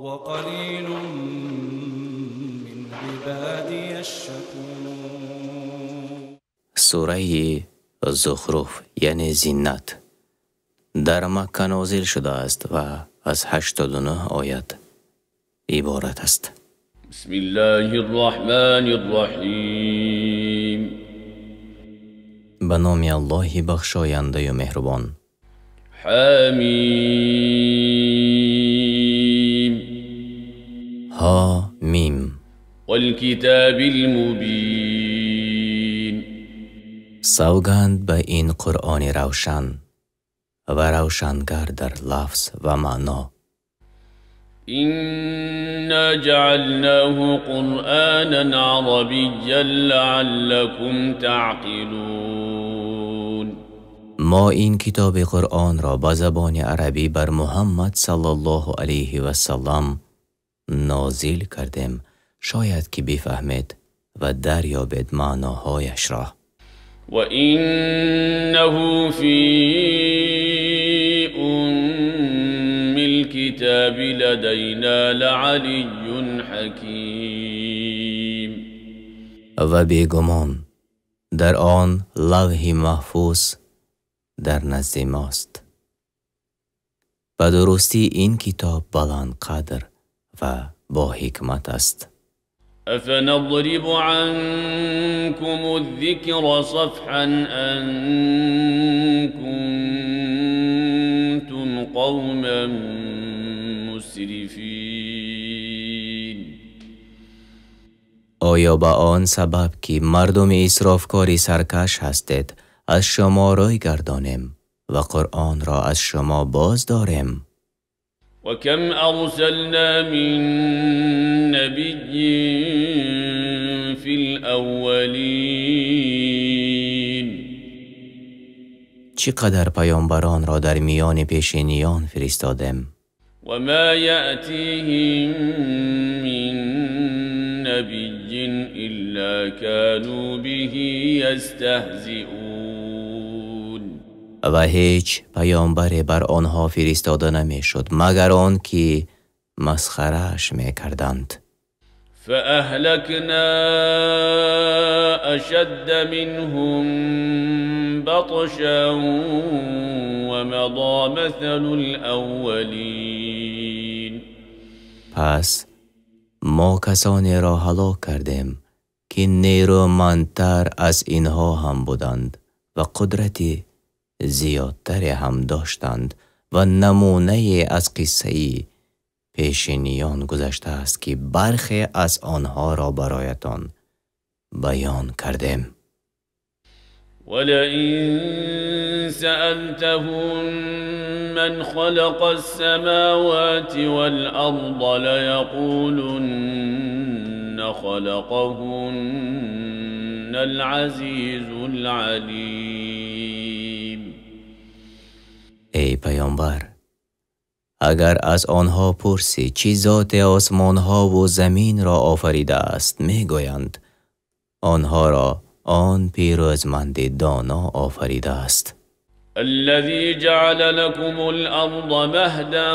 وقلیل من عبادی الشکور. سوره زخرف یعنی زینت در مکه نازل شده است و از 89 آیت عبارت است. بسم الله الرحمن الرحیم. به نام الله بخشاینده و مهربان. حمیم. ها میم. والکتاب المبین. سوگند به این قرآن روشن و روشنگر در لفظ و معنا. إنا جعلناه قرآنا عربيا لعلكم تعقلون. ما این کتاب قرآن را به زبان عربی بر محمد صلی الله علیه و سلم نازل کردیم شاید که بفهمید و دریابید معناهایش را. و اینه فی الكتاب لدینا لعلی حکیم. و بیگمان در آن لوح محفوظ در نزد ماست. به درستی این کتاب بلند قدر و با حکمت است. افنضرب عنكم الذکر صفحا ان کنتم قوما مسرفین. آیا به آن سبب که مردم اسرافکاری سرکش هستید از شما روی گردانیم و قرآن را از شما باز داریم؟ و کم ارسلنا من نبی فی الاولین. چقدر پیامبران را در میان پیشینیان فرستادیم و ما یأتیهم من نبی الا كانوا به یستهزئون. و هیچ پیامبری بر آنها فرستاده نمیشد مگر آن که مسخره‌اش میکردند. فأهلكنا أشد منهم بطشا ومضى مثل الأولين. پس ما کسانی را هلاک کردیم که نیرومندتر از اینها هم بودند و قدرتی زیادتری هم داشتند و نمونه از قصه پیشینیان گذشته است که برخی از آنها را برایتان بیان کردیم. ولئن سألتهم من خلق السماوات والأرض ليقولن خلقهن العزيز العليم. ای پیامبر، اگر از آنها پرسی چی ذات آسمان ها و زمین را آفریده است میگویند آنها را آن پیروزمند دانا آفریده است. الذي جعل لكم الأرض مهدا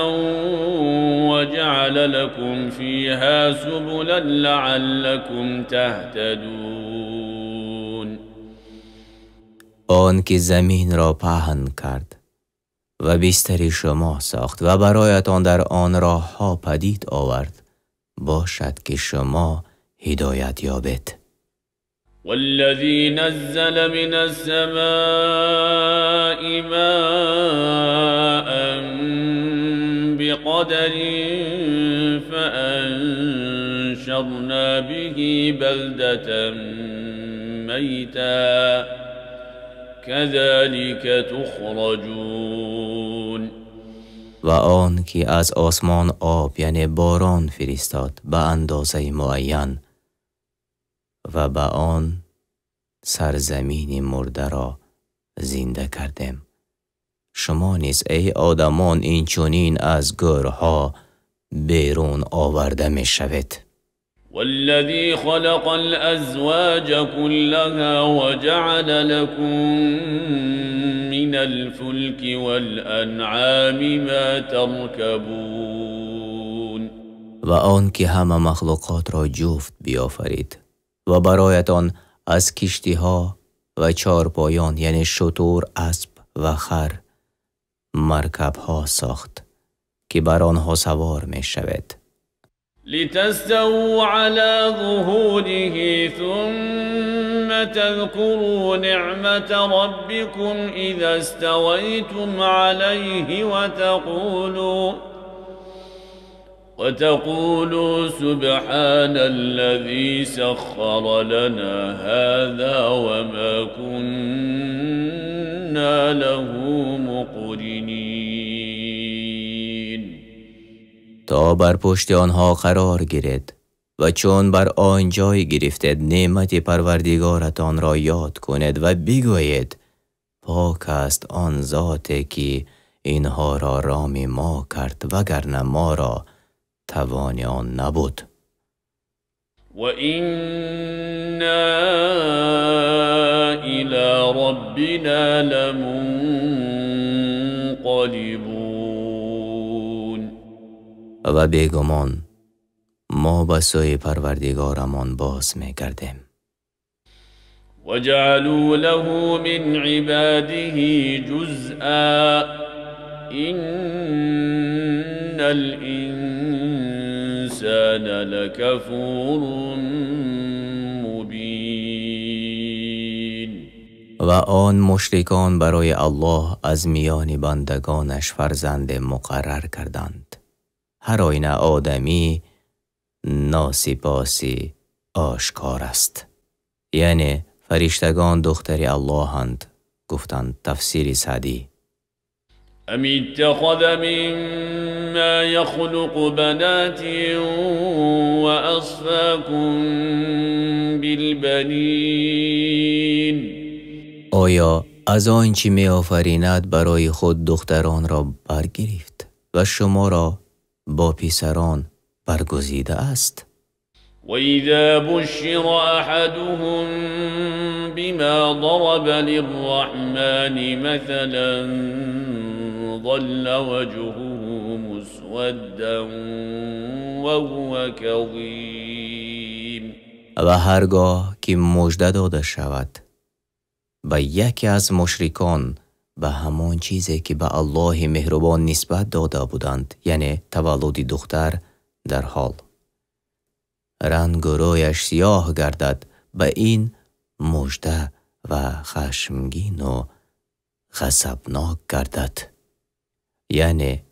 وجعل لكم فيها سبلا لعلكم تهتدون. آن که زمین را پهن کرد و بستری شما ساخت و برایتان در آن راه ها پدید آورد باشد که شما هدایت یابید. والذي نزل من السماء ماء بقدر فأنشرنا به بلدة ميتا كذلك تخرجون. و آن که از آسمان آب یعنی باران فرستاد به اندازه معین و به آن سرزمین مرده را زنده کردیم. شما نیز ای آدمان این چنین از گورها بیرون آورده می شوید. والذي خلق الأزواج كلها وجعل لكم من الفلك والأنعام ما تركبون. و آن که همه مخلوقات را جفت بیافرید و برایتان از کشتی ها و چارپایان یعنی شتر، اسب و خر مرکب ها ساخت که بر آنها سوار می شود. لتستووا على ظهوره ثم تذكروا نعمة ربكم إذا استويتم عليه وتقولوا سبحان الذي سخر لنا هذا وما كنا له مقرنين تا بر پشت آنها قرار گیرد و چون بر آن جای گرفتید نعمت پروردگارتان را یاد کنید و بگویید پاک است آن ذاتی که اینها را رام ما کرد وگرنه ما را توان آن نبود. و اینا الی ربنا لمنقلبون و بیگمان ما به سوی پروردگارمان باز می‌گردیم. وجعلوا له من عباده جزءا إن الإنسان لكفور مبين. و آن مشرکان برای الله از میان بندگانش فرزند مقرر کردند. هر آینه آدمی ناسپاسی آشکار است. یعنی فرشتگان دختر الله‌اند. گفتند تفسیر سعدی. ام اتخذ مما يخلق بنات واصفاكم بالبنين. آیا از آنچه می آفریند برای خود دختران را برگرفت و شما را با پسران برگزیده است؟ وَإِذَا بُشِّرَ أَحَدُهُم بِمَا ضَرَبَ لِلرَّحْمَنِ مَثَلًا ظَلَّ وَجْهُهُ مُسْوَدًّا وَهُوَ كَظِيمٌ. و هرگاه که مژده داده شود به یکی از مشرکان به همان چیزی که به الله مهربان نسبت داده بودند، یعنی تولد دختر، در حال رنگ و رویش سیاه گردد، به این مژده و خشمگین و غضبناک گردد. یعنی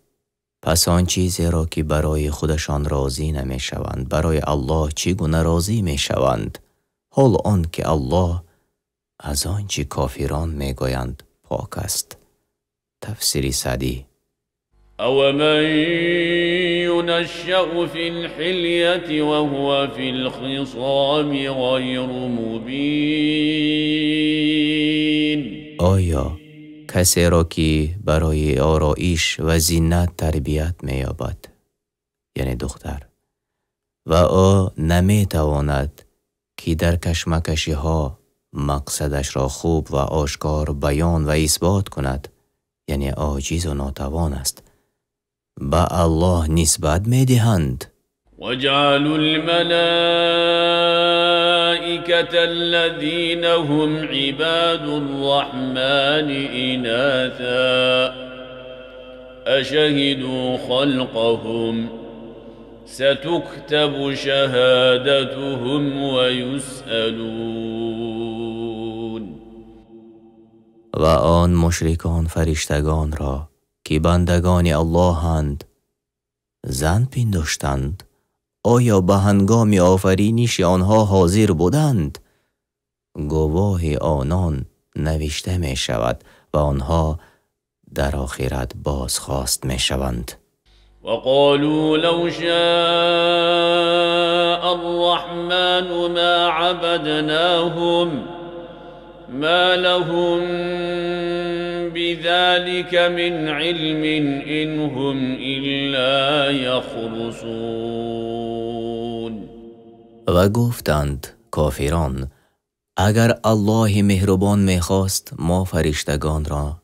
پس آن چیزی را که برای خودشان راضی نمی شوند برای الله چگونه راضی می شوند، حال آن که الله از آنچه کافران می گویند پاک است. تفسیر سعدی. او من ينشأ في الحلية وهو في الخصام غير مبين. آیا کسی را که برای آرایش و زینت تربیت می‌یابد، یعنی دختر، و او نمی‌تواند که در کشمکشی ها مقصدش را خوب و آشکار بیان و اثبات کند، یعنی عاجز و ناتوان است، به الله نسبت می‌دهند. وجعلوا الملائكة الذين هم عباد الرحمن إناثا أشهدوا خلقهم ستكتب شهادتهم ويسألون. و آن مشرکان فرشتگان را که بندگان الله‌اند زن پنداشتند، آیا به هنگام آفرینش آنها حاضر بودند؟ گواه آنان نوشته می شود و آنها در آخرت بازخواست می شوند. وقالوا لو شاء الرحمن ما عبدناهم ما لهم بذلك من علم إن هم إلا يخرصون. و گفتند کافران اگر الله مهربان می‌خواست ما فرشتگان را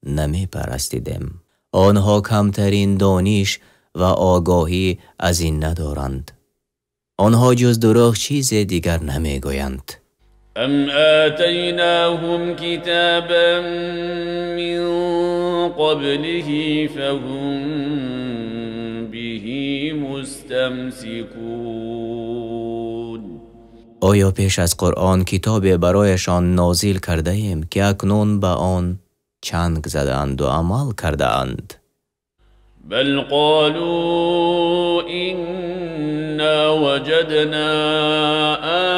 نمی پرستیدیم. آنها کمترین دانش و آگاهی از این ندارند. آنها جز دروغ چیز دیگر نمیگویند. ام آتیناهم کتابا من قبله فهم به مستمسکون. آیا پیش از قرآن کتاب برایشان نازل کرده ایم که اکنون به آن چنگ زدند و عمل کرده اند؟ بل قالوا إنا وجدنا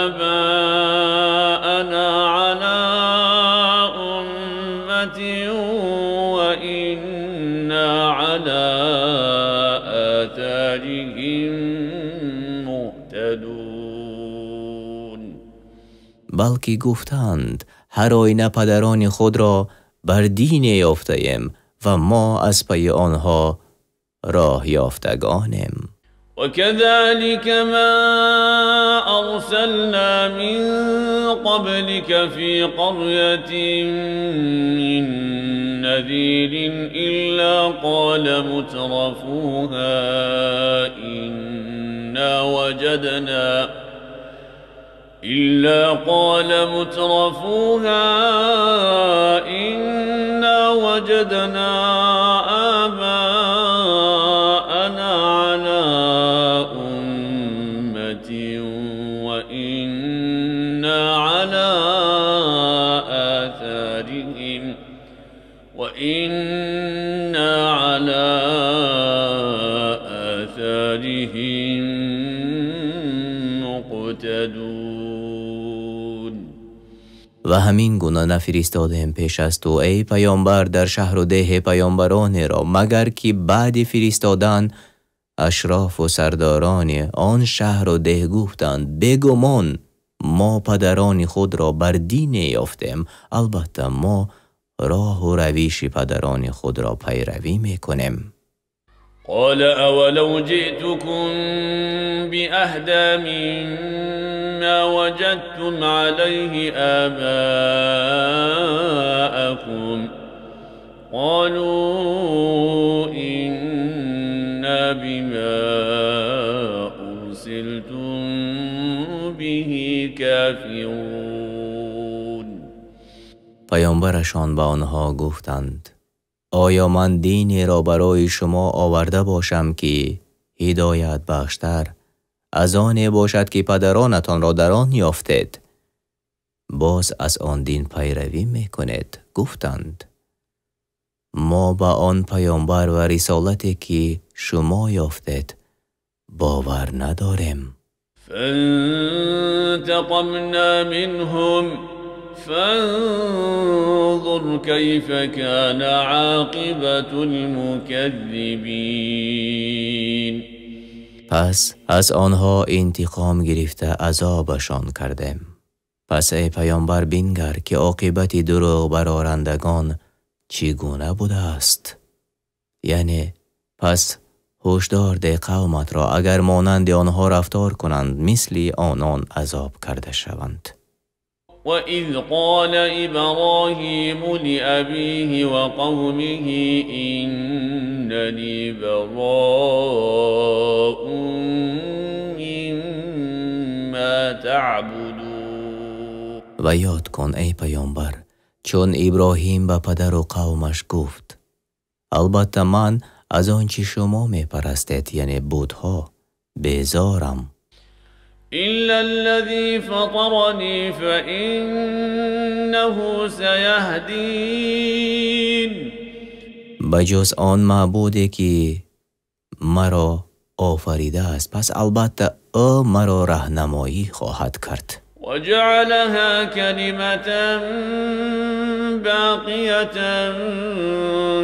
آباءنا على أمة وإنا على آثارهم مهتدون. بلکه گفتند هر آینه پدران خود را بر دین یافته‌ایم و ما از پی آنها راه یافتگانیم. وكذلك ما أرسلنا من قبلك في قرية من نذير إلا قال مترفوها إنا وجدنا آباءنا على أمة وإنا على آثارهم مقتدون. و همین گونه نفرستادیم پیش از تو ای پیامبر در شهر و ده پیامبران را مگر که بعد فرستادن اشراف و سرداران آن شهر و ده گفتند بگمان ما پدران خود را بر دین یافتیم، البته ما راه و رویش پدران خود را پیروی میکنیم. قال اولو جئتكم بأهدى مما وجدتم عليه آباءكم قالوا إنا بما أرسلتم به كافرون. پیامبرشان به آنها گفتند آیا من دینی را برای شما آورده باشم که هدایت بخشتر از آن باشد که پدرانتان را در آن یافتید؟ باز از آن دین پیروی میکنید. گفتند ما به آن پیامبر و رسالتی که شما یافتید باور نداریم. فانتقمنا منهم فانظر كيف كان عاقبة المكذبين. پس از آنها انتقام گرفته عذابشان کردیم. پس ای پیامبر بنگر که عاقبت دروغ برآورندگان چگونه بوده است. یعنی پس هشدار ده قومت را اگر مانند آنها رفتار کنند مثل آنان عذاب کرده شوند. وَإِذْ قَالَ إِبْرَاهِيمُ لِأَبِيهِ وَقَوْمِهِ إِنَّنِي بَرَاءٌ مِّمَّا تَعْبُدُونَ. و یاد کن ای پیامبر چون ابراهیم به پدر و قومش گفت البته من از آنچه شما می پرستید یعنی بت‌ها بیزارم. إلا الذي فطرني فإنه سيهدين. بجز آن معبودی که مرا آفریده است پس البته او مرا راهنمایی خواهد کرد. وجعلها كلمة باقية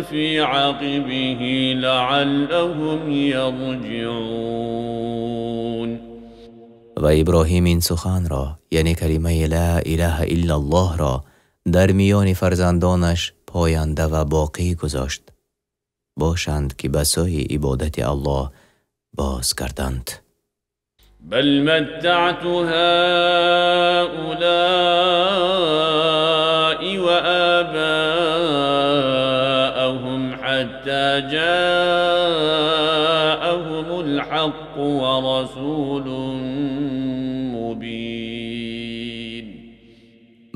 في عقبه لعلهم يرجعون. و ابراهیم این سخن را یعنی کلمه لا اله الا الله را در میان فرزندانش پاینده و باقی گذاشت باشند که به سوی عبادت الله باز کردند. بل متعت هؤلاء وآباءهم حتى جاءهم الحق ورسول مبين.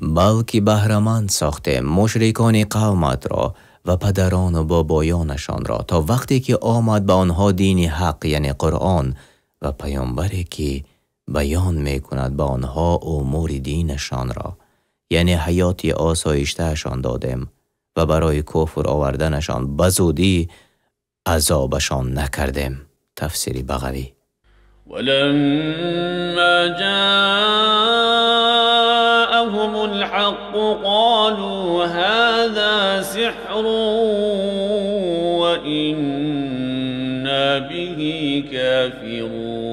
بلکه بهره‌مند ساخته مشرکان قومت را و پدران و بابایانشان را تا وقتی که آمد به آنها دین حق یعنی قرآن و پیامبری که بیان می کند به آنها امور دینشان را یعنی حیاتی آسایشتهشان دادیم و برای کفر آوردنشان بزودی عذابشان نکردیم. تفسیر بغوی. ولما جاءهم الحق قالوا هذا سحر وإنا به كافرون.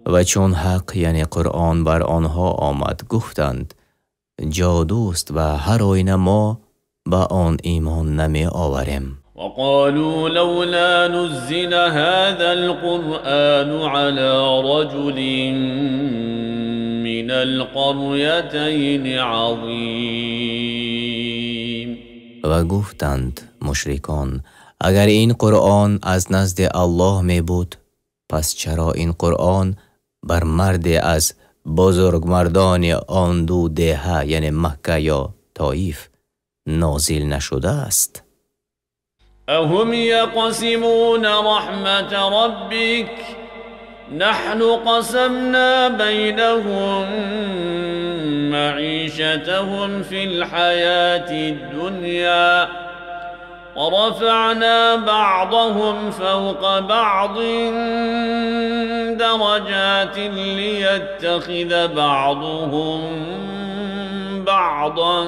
و چون حق یعنی قرآن بر آنها آمد گفتند جادوست و هر آینه ما به آن ایمان نمی آوریم. وقالوا لولا نزل هذا القرآن على رجل من القريتين عظيم. و گفتند مشرکان اگر این قرآن از نزد الله می بود پس چرا این قرآن بر مرد از بزرگ مردان آن دو دهه یعنی مکه یا طائف نازل نشده است؟ اهم یقسمون رحمت ربک نحن قسمنا بینهم معیشتهم فی الحیاة الدنیا ورفعنا بعضهم فوق بعض درجات ليتخذ بعضهم بعضا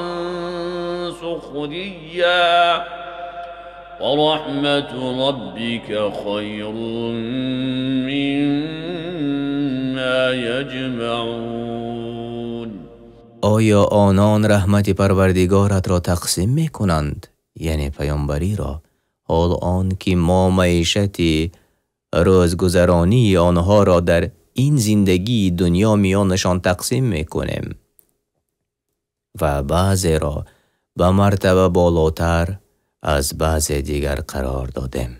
سخريا ورحمة ربك خير مما يجمعون. آیا آنان رحمت پروردگارت را تقسیم می کنند یعنی پیامبری را حال آن که ما معیشت روزگذرانی آنها را در این زندگی دنیا میانشان تقسیم می کنیم و بعضی را به مرتبه بالاتر از بعض دیگر قرار دادیم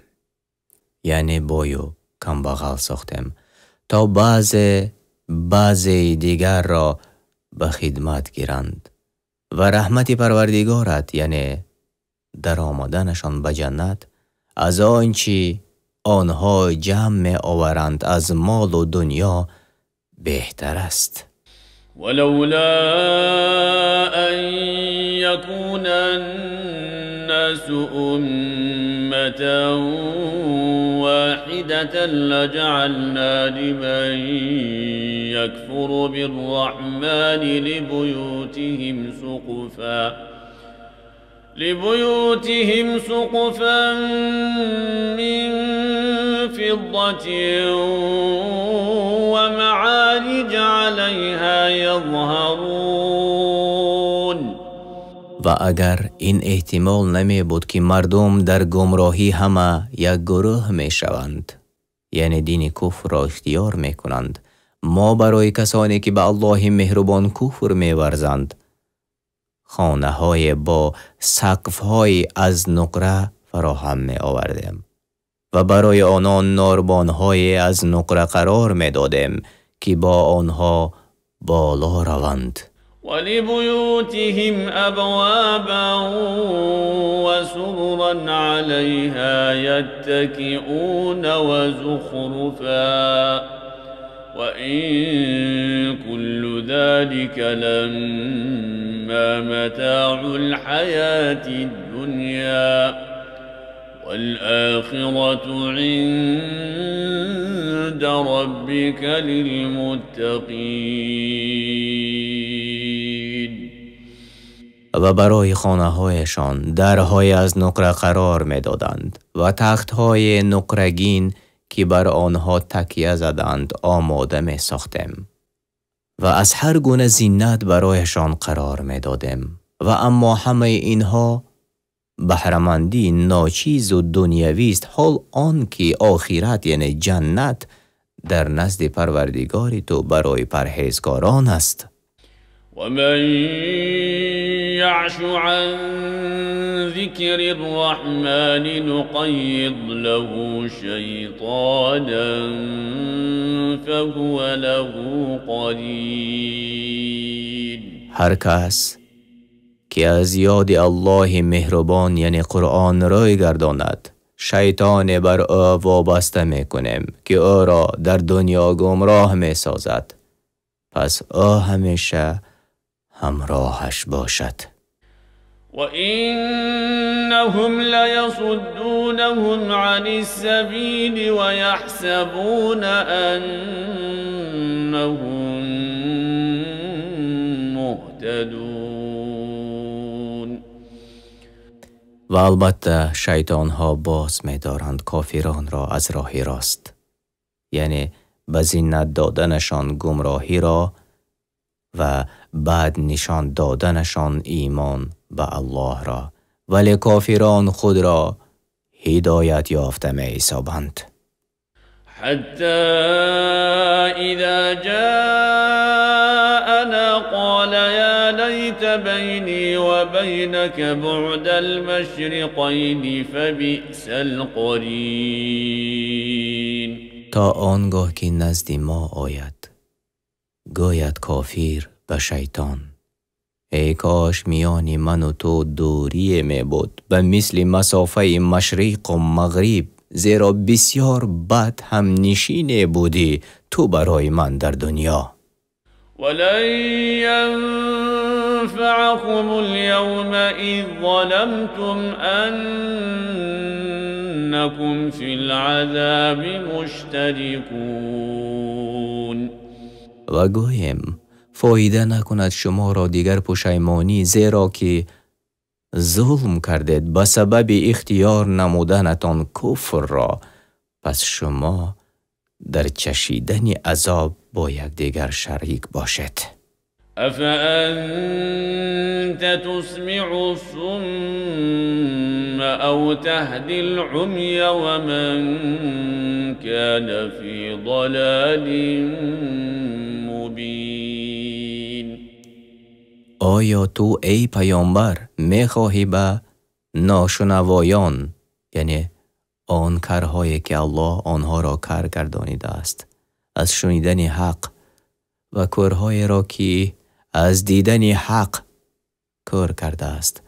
یعنی بایو کم بغل ساختیم تا بعضی دیگر را به خدمت گیرند و رحمت پروردگارت یعنی در آمدنشان به جنت از آنچه آنها جمع آورند از مال و دنیا بهتر است. ولولا ان يكون الناس امة واحدة لجعلنا لمن يكفر بالرحمن لبيوتهم سقفا من فضة ومعارج عليها يظهرون. و اگر این احتمال نمی بود که مردم در گمراهی همه یک گروه می شوند یعنی دین کفر را اختیار می کنند ما برای کسانی که به الله مهربان کفر می ورزند خانه های با سقف های از نقره فراهم می آوردیم و برای آنان ناربان های از نقره قرار می دادیم که با آنها بالا روند. ولبيوتهم أبوابا وسررا عليها يتكئون وزخرفا وإن كل ذلك لما متاع الحياة الدنيا والآخرة عند ربك للمتقين. و برای خانه هایشان درهای از نقره قرار می دادند و تخت های نقرگین که بر آنها تکیه زدند آماده می ساختیم و از هر گونه زینت برایشان قرار می دادیم و اما همه اینها بهره‌مندی ناچیز و دنیوی است حال آن که آخرت یعنی جنت در نزد پروردگار تو برای پرهیزکاران است. و من يعش عن ذكر الرحمن نقيض له شيطانا فهو له قرين. هر کس که از یاد الله مهربان یعنی قرآن روی گرداند، شیطان بر او وابسته میکنیم که او را در دنیا گمراه میسازد، پس او همیشه همراهش باشد. وإنهم ليصدونهم عن السبيل ويحسبون أنهم مهتدون. و البته شیطان ها باز می دارند کافران را از راه راست، یعنی به زینت دادنشان گمراهی را و بعد نشان دادنشان ایمان به الله را، ولی کافران خود را هدایت یافته می حسابند. حتى إذا جاءنا قال يا ليت بيني وبينك بعد المشرقين فبئس القرين. تا آنگاه که نزد ما آید گوید کافر به شیطان ای کاش میان من و تو دوری می بود به مثل مسافه مشرق و مغرب، زیرا بسیار بد هم نشین بودی تو برای من در دنیا. ولن ينفعكم اليوم إذ ظلمتم أنكم في العذاب مشتركون. و گویم فایده نکند شما را دیگر پشیمانی، زیرا که ظلم کردید به سبب اختیار نمودنتان کفر را، پس شما در چشیدن عذاب با یکدیگر شریک باشید. افأنت تسمع الصم او تهدی العمی ومن كان في ضلال مبین. آیا تو ای پیامبر میخواهی به ناشنوایان، یعنی آن کارهایی که الله آنها را کار گردانیده است، از شنیدن حق و کارهایی را که از دیدن حق کار کرده است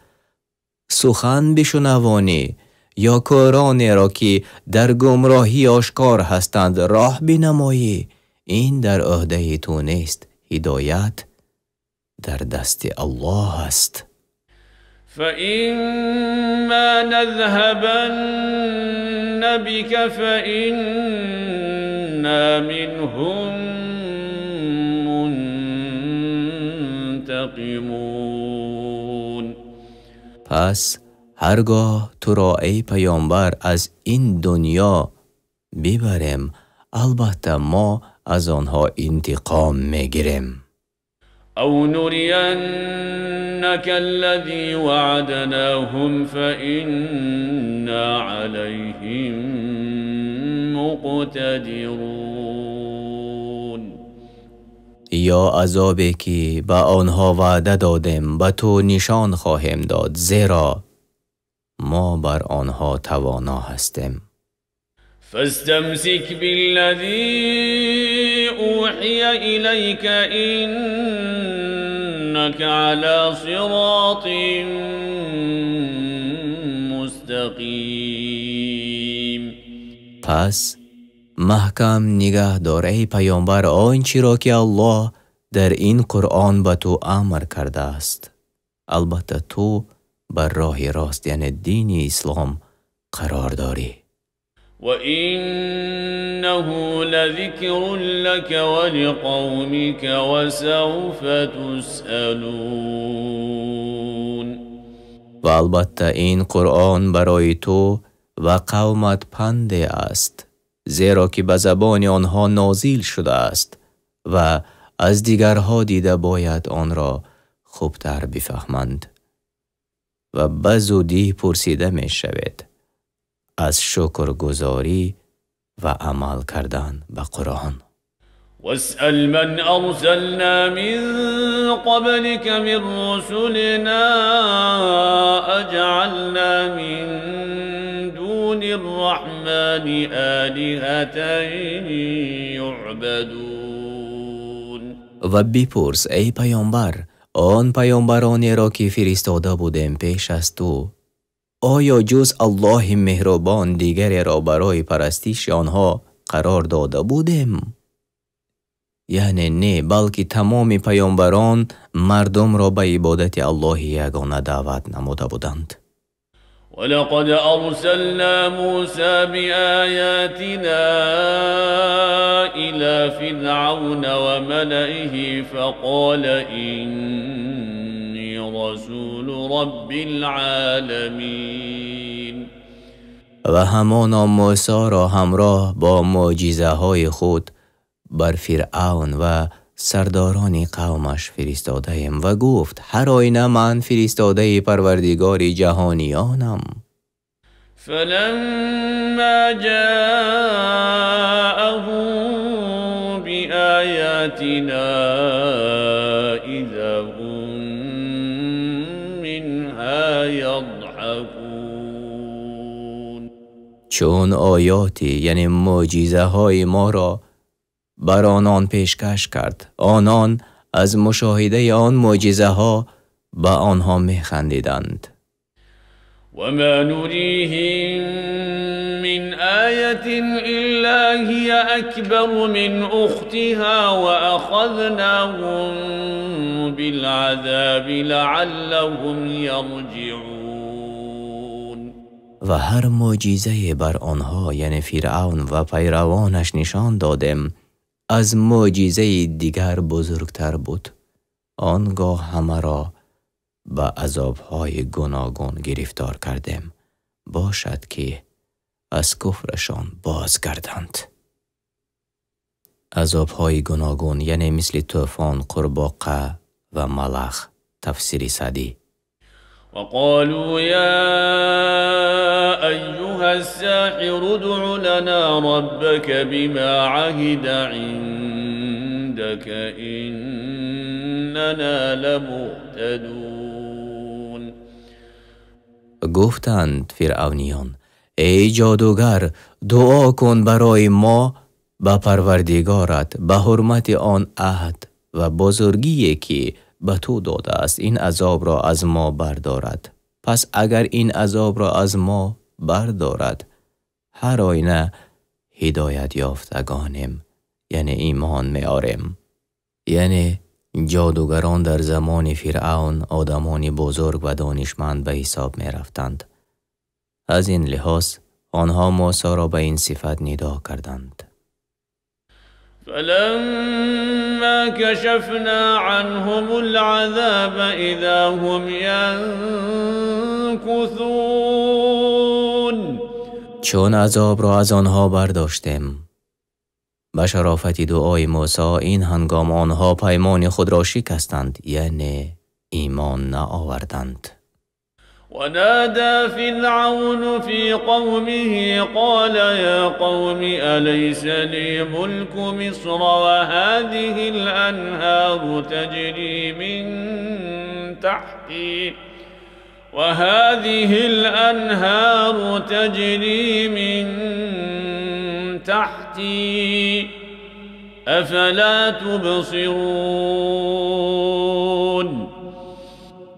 سخن بشنوانی، یا کارانی را که در گمراهی آشکار هستند راه بنمایی؟ این در عهده تو نیست، هدایت در دست الله است. فإما نذهبن بك فإنا منهم منتقمون. پس هرگاه تو را ای پیامبر از این دنیا ببریم، البته ما از آنها انتقام میگیریم. او نرینک الذی وعدناهم فإنا علیهم مقتدرون. یا عذابی که به آنها وعده دادیم به تو نشان خواهیم داد، زیرا ما بر آنها توانا هستیم. فاستمسك بالذي أوحي إليك إنك على صراط مستقیم. پس محکم نگه دار ای پیامبر آنچه را که الله در این قرآن به تو امر کرده است، البته تو بر راه راست یعنی دین اسلام قرار داری. وَإِنَّهُ لَذِكْرٌ لَكَ وَلِقَوْمِكَ وَسَوْفَ تُسْأَلُونَ. و البته این قرآن برای تو و قومت پنده است، زیرا که به زبان آنها نازل شده است و از دیگرها دیده باید آن را خوبتر بفهمند و به زودی پرسیده می شود از شکرگزاری و عمل کردن به قرآن. واسأل من أرسلنا من قبلك من رسلنا أجعلنا من دون الرحمن آلهة يعبدون. و بپرس ای پیامبر آن پیامبرانی را که فرستاده بودیم پیش از تو، آیا جز الله مهربان دیگری را برای پرستش آنها قرار داده بودیم؟ یعنی نه، بلکه تمام پیامبران مردم را به عبادت الله یگانه دعوت نموده بودند. ولقد أرسلنا موسى بآياتنا إلى فرعون وملئه فقال إني رسول رب العالمین. و همانا موسی را همراه با معجزه های خود بر فرعون و سرداران قومش فرستاده ایم و گفت هر آینه من فرستاده پروردگار جهانیانم. فلما جاءهم بآياتنا إذا هم منها يضحكون. چون آیاتی یعنی معجزه های ما را بر آنان پیشکش کرد، آنان از مشاهده آن معجزه ها به آنها میخندیدند. وما نريهم من آية إلا هي أكبر من أختها وأخذناهم بالعذاب لعلهم يرجعون. و هر معجزه بر آنها یعنی فرعون و پیروانش نشان دادیم از معجزه دیگر بزرگتر بود. آنگاه همه را به عذابهای گوناگون گرفتار کردیم، باشد که از کفرشان بازگردند. عذابهای گوناگون یعنی مثل طوفان، قرباقه و ملخ. تفسیر سعدی. وقالوا يا أيها الساحر ادع لنا ربك بما عهد عندك إننا لمهتدون. گفتند فرعونیان ای جادوگر دعا کن برای ما به پروردگارت به حرمت آن عهد و بزرگی که به تو داده است این عذاب را از ما بردارد. پس اگر این عذاب را از ما بردارد هر آینه هدایت یافتگانیم، یعنی ایمان میاریم. یعنی جادوگران در زمان فرعون آدمان بزرگ و دانشمند به حساب می رفتند. از این لحاظ آنها موسی را به این صفت ندا کردند. فلما كشفنا عنهم العذاب اذا هم ينكثون. چون عذاب را از آنها برداشتیم به شرافت دعای موسی این هنگام آنها پیمان خود را شکستند، یعنی ایمان نآوردند. ونادى فرعون في قومه قال يا قوم أليس لي ملك مصر وهذه الأنهار تجري من تحتي أفلا تبصرون.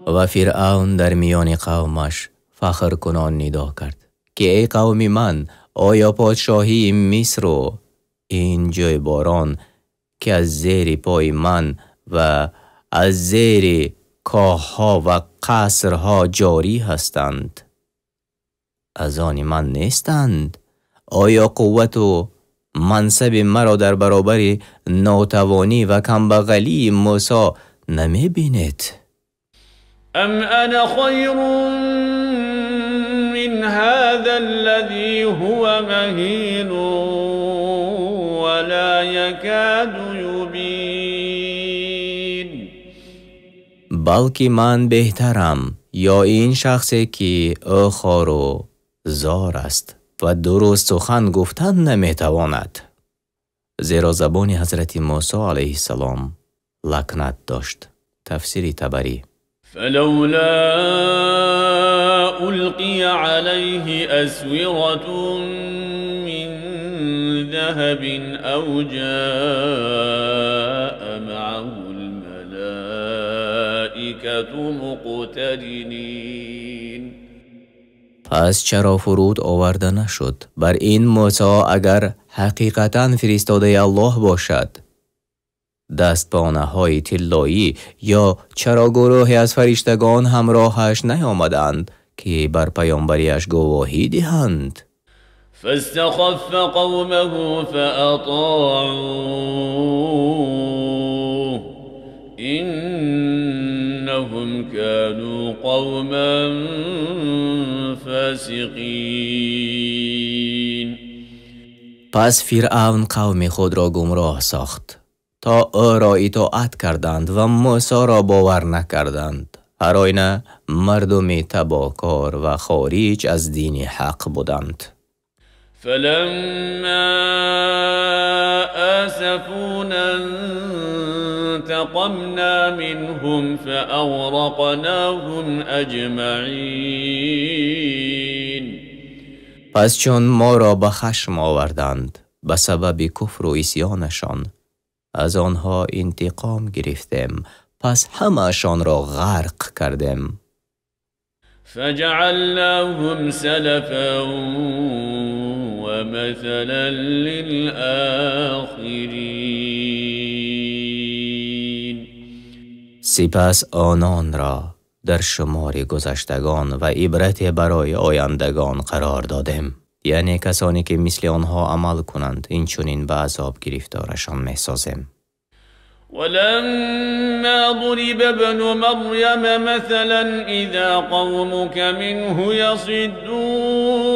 و فرعون در میان قومش فخر کنان ندا کرد که ای قوم من، آیا پادشاهی مصر و این جای باران که از زیر پای من و از زیر کاخها و قصرها جاری هستند از آن من نیستند؟ آیا قوت و منصب مرا در برابر ناتوانی و کمبغلی موسی نمی بینید؟ ام انا خیر من هذا الذي هو مهین ولا يكاد يبین. بلکه من بهترم یا این شخصی که او خوار و زار است و درست سخن گفتن نمیتواند. زیرا زبان حضرت موسی علیه السلام لکنت داشت. تفسیر طبری. فلولا القی علیه اسورة من ذهب او جاء معه الملائکة مقترنین. پس چرا فرود آورده نشد بر این موسی اگر حقیقتاً فرستاده الله باشد؟ دستبانه‌های طلایی یا چرا گروهی از فرشتگان همراهش نیامدند که بر پیامبریش گواهی دهند؟ فاستخف قومه فأطاعوه إنهم كانوا قوما فاسقین. پس فرعون قوم خود را گمراه ساخت تا او را اطاعت کردند و موسی را باور نکردند. هر آینه مردم تباکار و خارج از دین حق بودند. فلما آسفونا انتقمنا منهم فأغرقناهم اجمعین. پس چون ما را به خشم آوردند به سبب کفر و عصیانشان، از آنها انتقام گرفتیم، پس همه‌شان را غرق کردیم. فجعلناهم سلفا و مثلا للآخرین. سپس آنان را در شمار گذشتگان و عبرت برای آیندگان قرار دادیم. یعنی کسانی که مثل آنها عمل کنند این چنین به عذاب گرفتارشان می‌سازیم. ولما ضرب ابن مریم مثلا اذا قومك منه یصدون.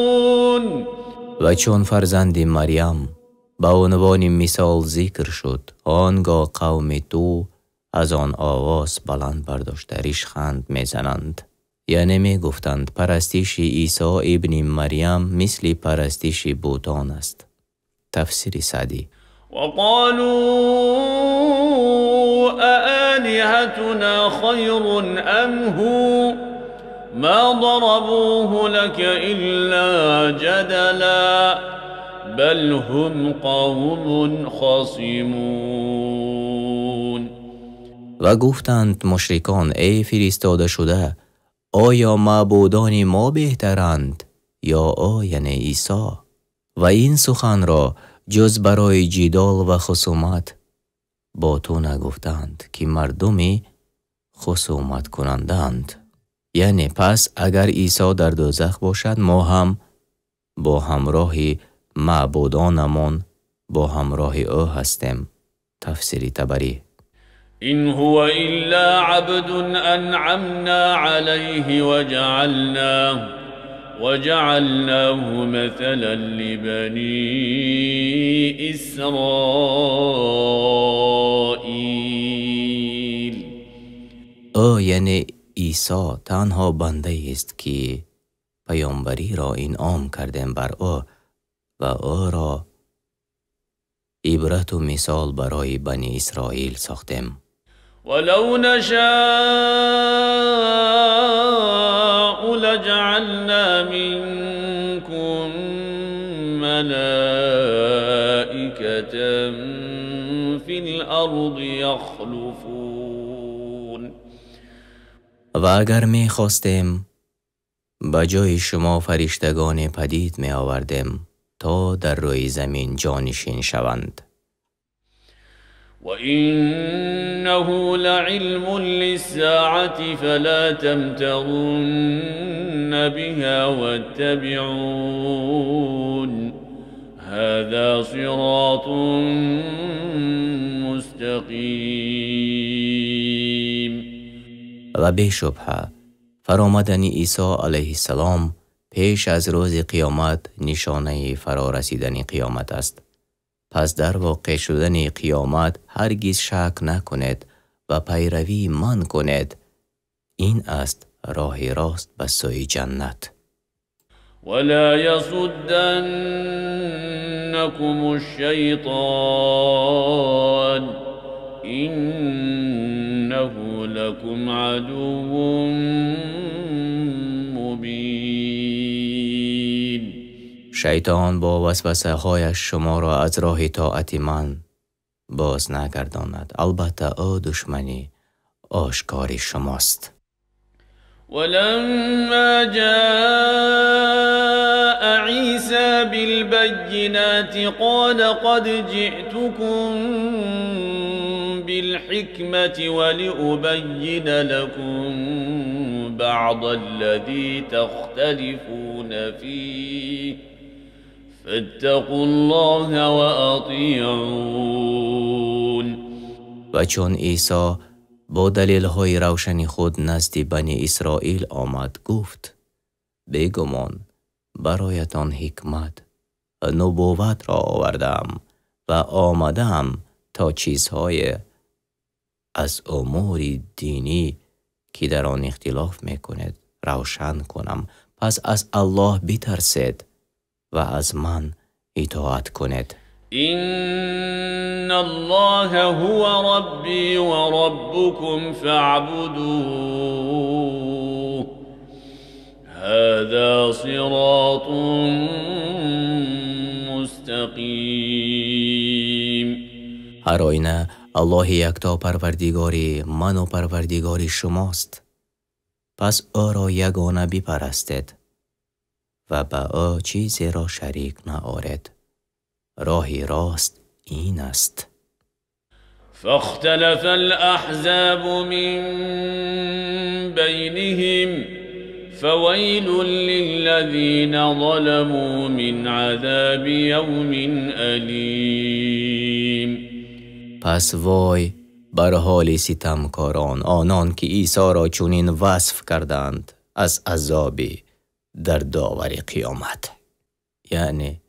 و چون فرزند مریم به عنوان مثال ذکر شد، آنگاه قوم تو از آن آواز بلند برداشته ریشخند میزنند. یعنی می گفتند پرستش عیسی ابن مریم مثل پرستش بوتان است. تفسیر سعدی. وقالوا آلهتنا خیر ام هو ما ضربوه لك الا جدلا بل هم قوم خصمون. و گفتند مشرکان ای فرستاده شده، آیا معبودان ما بهترند یا آین عیسی؟ و این سخن را جز برای جدال و خصومت با تو نگفتند که مردمی خصومت کنندند. یعنی پس اگر عیسی در دوزخ باشد ما هم با همراه معبودانمان با همراه او هستیم. تفسیر طبری. إن هو إلا عبد أنعمنا عليه وجعلناه مثلا لبني إسرائيل. او یعنی عیسی تنها بنده است که پیامبری را انعام کردیم بر او و او را عبرت و مثال برای بنی اسرائیل ساختیم. ولو نشاء لجعلنا منكم ملائكة في الأرض يخلفون. و اگر می خواستیم به جای شما فرشتگان پدید می آوردیم تا در روی زمین جانشین شوند. وإنه لعلم للساعة فلا تمترن بها واتبعون هذا صراط مستقیم. و به شبهه فرامدن عیسی علیه السلام پیش از روز قیامت نشانه فرارسیدن قیامت است. پس در واقع شدن قیامت هرگز شک نکنید و پیروی من کنید. این است راه راست به سوی جنت. ولا يصدنكم الشيطان إنه لكم عدو مبين. شیطان با وسوسه هایش شما را از راه طاعت من باز نگرداند. البته او دشمنی آشکاری شماست. ولما جاء عيسى بالبينات قال قد جئتكم بالحكمة ولأبين لكم بعض الذي تختلفون فيه فاتقوا الله وأطيعون. و چون عیسی با دلیل‌های روشن خود نزد بنی اسرائیل آمد گفت بیگمان برایتان حکمت و نبوت را آوردم و آمدم تا چیزهای از امور دینی که در آن اختلاف میکند روشن کنم. پس از الله بترسید و از من اطاعت کنید. إن الله هو ربي وربكم فاعبدوه هذا صراط مستقيم. هر آینه الله یکتا پروردگاری من و پروردگاری شماست. پس او را یگانه بپرستید و به او چیزی را شریک نآورید. راهی راست این است. فاختلف الأحزاب من بينهم فويل للذين ظلموا من عذاب يوم أليم. پس وای بر حال ستمکاران، آنان که عیسی را چنین وصف کردند از عذابی در داور قیامت. یعنی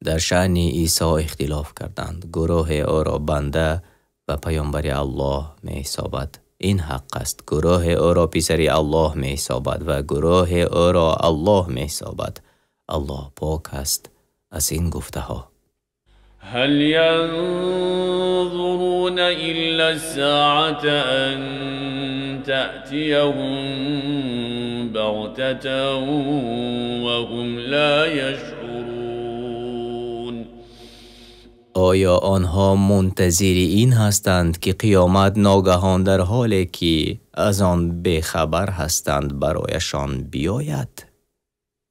در شأن عیسی اختلاف کردند. گروه او را بنده و پیامبر الله می حسابد. این حق است. گروه او را پسر الله می حسابد و گروه او را الله می حسابد. الله پاک است از این گفته ها. هل ينظرون إلا الساعة أن تأتيهم بغتة وهم لا يشعرون. آیا آنها منتظر این هستند که قیامت ناگهان در حالی که از آن بیخبر هستند برایشان بیاید؟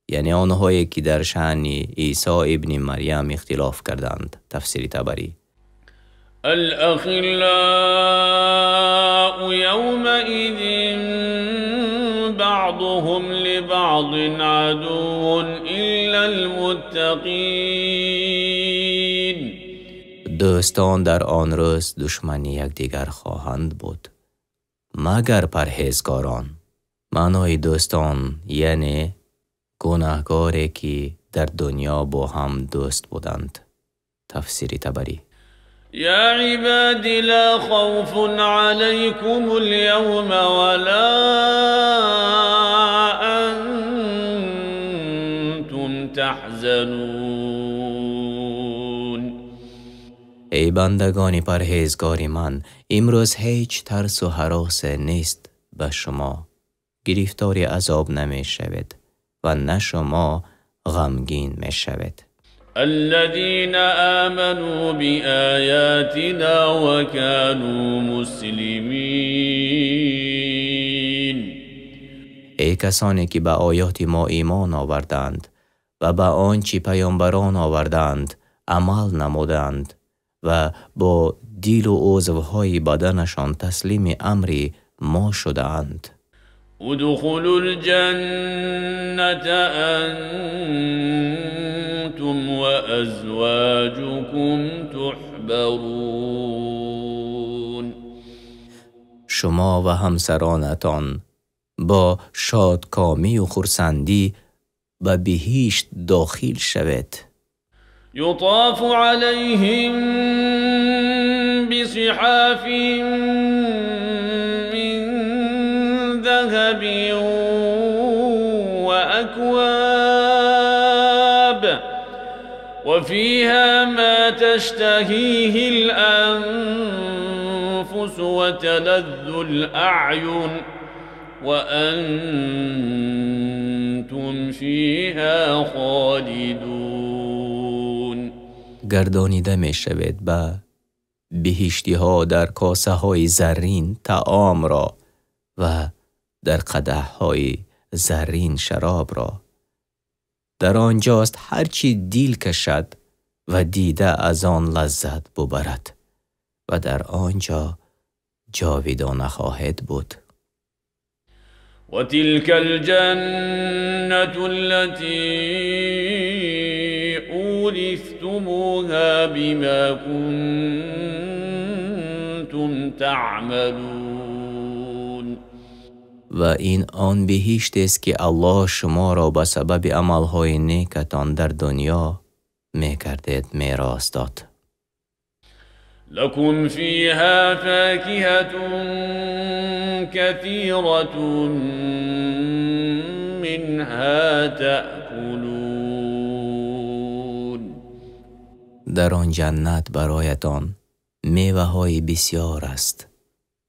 یعنی آنهایی که در شأن عیسی ابن مریم اختلاف کردند. تفسیر طبری. الأخلاء يومئذ بعضهم لبعض عدو إلا المتقين. دوستان در آن روز دشمنی یکدیگر خواهند بود مگر پرهیزگاران. معنای دوستان یعنی گناهکاری که در دنیا با هم دوست بودند. تفسیر طبری. يا عبادي لا خوف عليكم اليوم ولا أنتم تحزنون. ای بندگان پرهیزگار من، امروز هیچ ترس و هراس نیست به شما. گرفتار عذاب نمی شوید و نه شما غمگین می شوید. الذين آمنوا بآياتنا وكانوا مسلمين. ای کسانی که به آیات ما ایمان آوردند و به آنچه پیامبران آوردند عمل نمودند و با دل و عضوهای بدنشان تسلیم امر ما شدند. ادخلوا الجنة أنتم وأزواجكم تحبرون. شما و همسرانتان با شادکامی و خرسندی به بهشت داخل شوید. يطاف عليهم بصحاف من ذهب وأكواب وفيها ما تشتهيه الأنفس وتلذ الأعين وأنتم فيها خالدون. گردانیده می شود به بهشتی ها در کاسه های زرین طعام را و در قدح های زرین شراب را. در آنجاست هرچی دیل کشد و دیده از آن لذت ببرد و در آنجا جاویدانه خواهد بود. وتلك الجنة التي أورثتموها بما كنتم تعملون. و این آن بهشت است که الله شما را به سبب عملهای نیکتان در دنیا می‌کردید میراث داد. لكم فيها فاكهة كثيرة منها تأكلون. در آن جنت برایتان میوه های بسیار است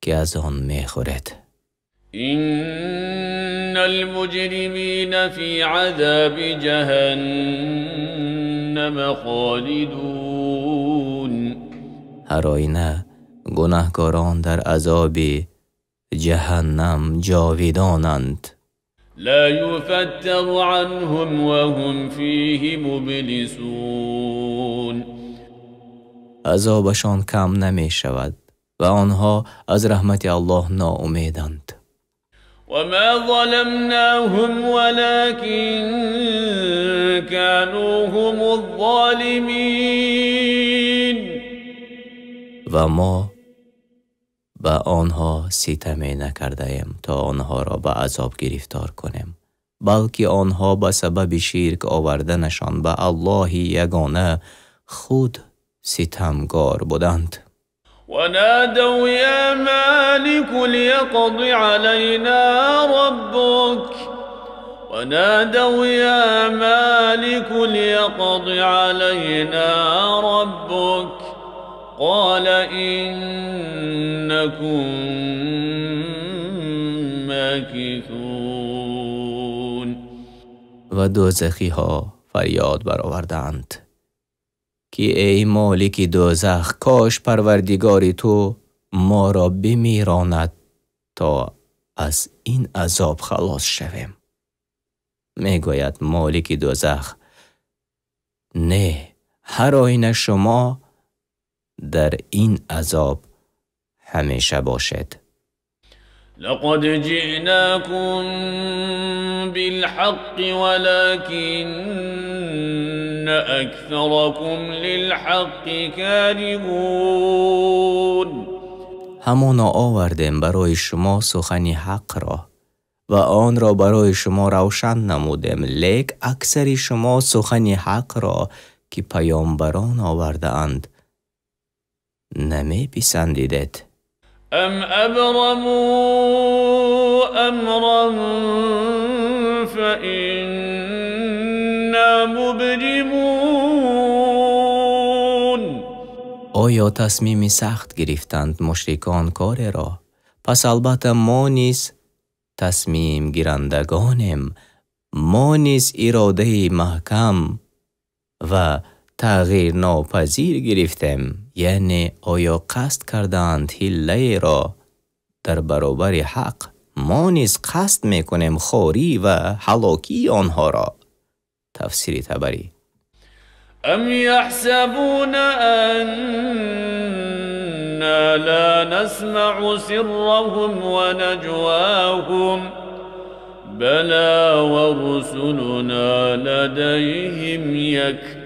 که از آن میخورید. إن المجرمين في عذاب جهنم خالدون. هر آینه گناهکاران در عذاب جهنم جاویدانند. لا يفتر عنهم وهم فيه مبلسون. عذابشان کم نمی شود و آنها از رحمت الله ناامیدند. وما ظلمناهم ولكن كانوا هم الظالمين. و ما به آنها ستمی نکرده ایم تا آنها را به عذاب گرفتار کنیم، بلکه آنها به سبب شرک آوردنشان به الله یگانه خود ستمگار بودند. ونادوا يا مالك ليقض علينا ربك ونادوا يا مالك ليقض علينا ربك قال إنكم ماكثون. و دوزخی ها فریاد برآوردند که ای مالک دوزخ، کاش پروردگار تو ما را بمیراند تا از این عذاب خلاص شویم. میگوید مالک دوزخ نه، هر آینه شما در این عذاب همیشه باشد. لقد جئناكم بالحق ولكن أكثركم للحق كارهون. همانا آوردیم برای شما سخن حق را و آن را برای شما روشن نمودیم، لیک اکثر شما سخن حق را که پیامبران آورده اند نمی پسندیدید. ام ابرموا امرا فإنا مبرمون. آیا تصمیم سخت گرفتند مشرکان کار را؟ پس البته ما نیز تصمیم گیرندگانیم، ما نیز اراده محکم و تغییر ناپذیر گرفتیم. یعنی آیا قصد کردند حیله را در برابر حق؟ ما نیز قصد میکنیم خواری و هلاکی آنها را. تفسیر طبری. ام يحسبون أنا لا نسمع سرهم ونجواهم بلى ورسلنا لديهم يكتبون.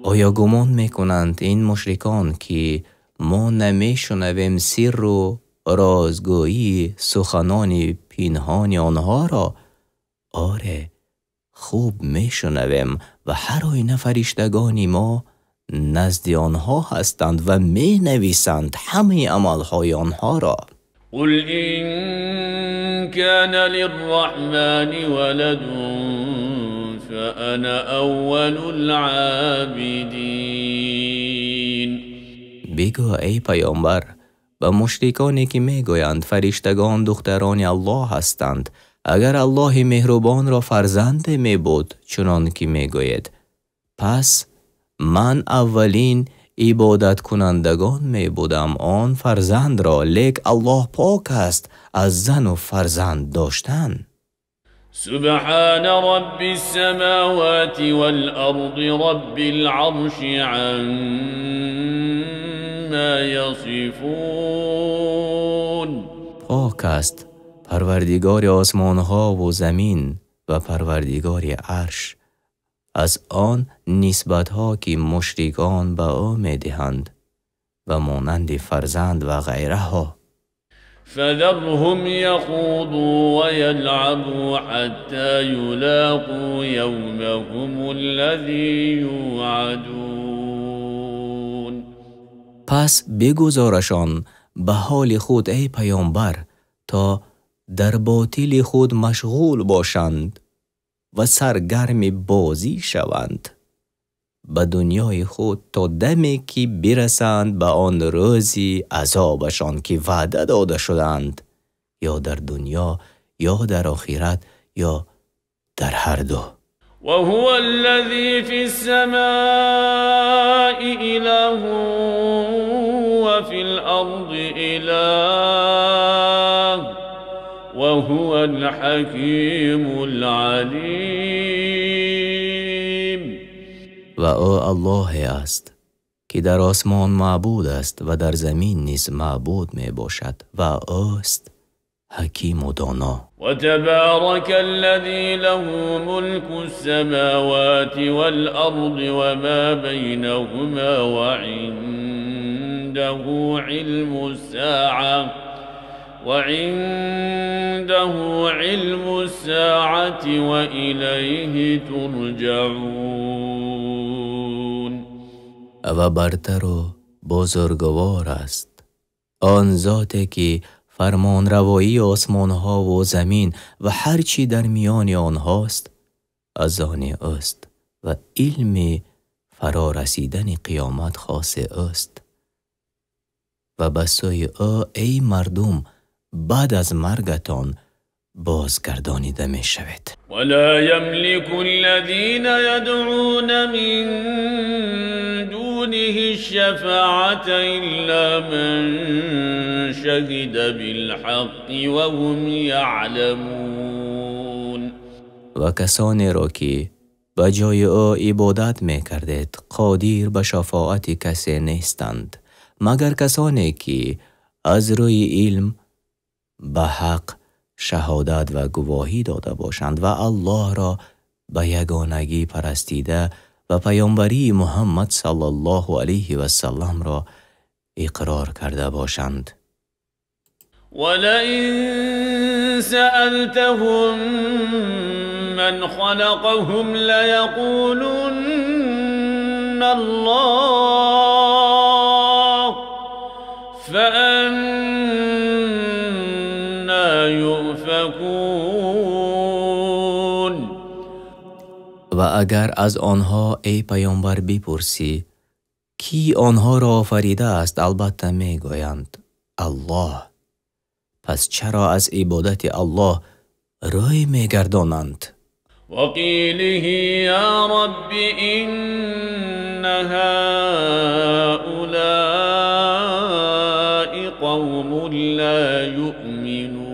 آیا گمان میکنند این مشرکان که ما نمیشنویم سر و رازگویی سخنان پنهان آنها را؟ آره، خوب میشنویم و هر آینه فرشتگان ما نزد آنها هستند و می نویسند همه عملهای آنها را. قل إن كان للرحمن ولد فأنا أول العابدين. بگو ای پیامبر به مشرکانی که میگویند فرشتگان دختران الله هستند، اگر الله مهربان را فرزند می بود چنان که میگوید، پس من اولین عبادت کنندگان می بودم آن فرزند را، لیک الله پاک است از زن و فرزند داشتن. سبحان رب السماوات والأرض رب العرش عما يصفون. پاک است پروردگار آسمان ها و زمین و پروردگار عرش از آن نسبت ها که مشرکان به او می دهند و مانند فرزند و غیره ها. فذرهم يخوضوا ويلعبوا حتى يلاقوا يومهم الذي يوعدون. پس بگذارشان به حال خود ای پیامبر تا در باطل خود مشغول باشند و سرگرم بازی شوند به دنیای خود تا دمی که برسند به آن روزی عذابشان که وعده داده شدند، یا در دنیا یا در آخرت یا در هر دو. وهو الذي في السماء إله وفي الأرض إله وهو الحكيم العليم. و او الله است که در آسمان معبود است و در زمین نیز معبود می باشد و اوست حکیم و دانا. و تبارک الذی له ملک السماوات والارض وما بینهما وعنده علم الساعة وإليه ترجعون. و برتر و بزرگوار است آن ذاتی که فرمان روایی آسمان ها و زمین و هر چی در میان آنهاست از آن اوست و علم فرا رسیدن قیامت خاص اوست و به سوی او ای مردم بعد از مرگتان بازگردانیده می شود. ولا يملك الذين يدعون من دونه الشفاعة إلا من شهد بالحق وهم يعلمون. و کسانی را که به جای او عبادت می کردید قادر به شفاعت کسی نیستند مگر کسانی که از روی علم به حق شهادت و گواهی داده باشند و الله را به یگانگی پرستیده و پیامبری محمد صلی الله علیه و سلم را اقرار کرده باشند. ولئن سألتهم من خلقهم ليقولن الله فأنا يؤفكون. و اگر از آنها ای پیامبر بپرسی کی آنها را آفریده است، البته می گویند الله. پس چرا از عبادت الله روی می گردانند؟ وقیله یا رب این هؤلاء قوم لا یؤمنون.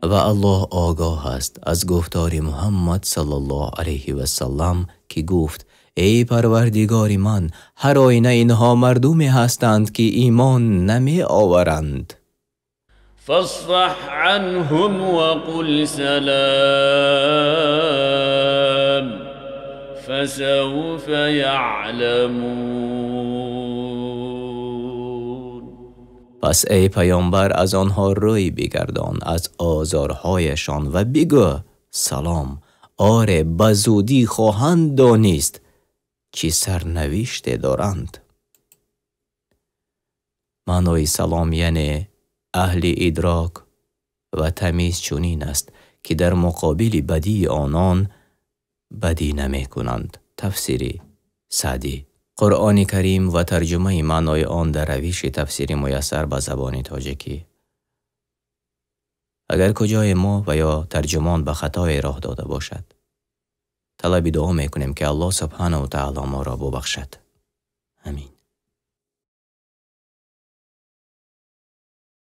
و الله آگاه است از گفتار محمد صلی الله علیه و سلم که گفت ای پروردگار من، هر آینه اینها مردمی هستند که ایمان نمی آورند. فاصفح عنهم وقل سلام فسوف يعلمون. پس ای پیامبر از آنها روی بگردان از آزارهایشان و بگو سلام، آره به زودی خواهند دانست چی سرنوشت دارند. معنای سلام یعنی اهل ادراک و تمیز چنین است که در مقابل بدی آنان بدی نمی کنند. تفسیر سعدی. قرآن کریم و ترجمه معنای آن در روش تفسیر میسر به زبان تاجیکی. اگر کجای ما و یا ترجمان به خطای راه داده باشد، طلب دعا میکنیم که الله سبحانه و تعالی ما را ببخشد. آمین.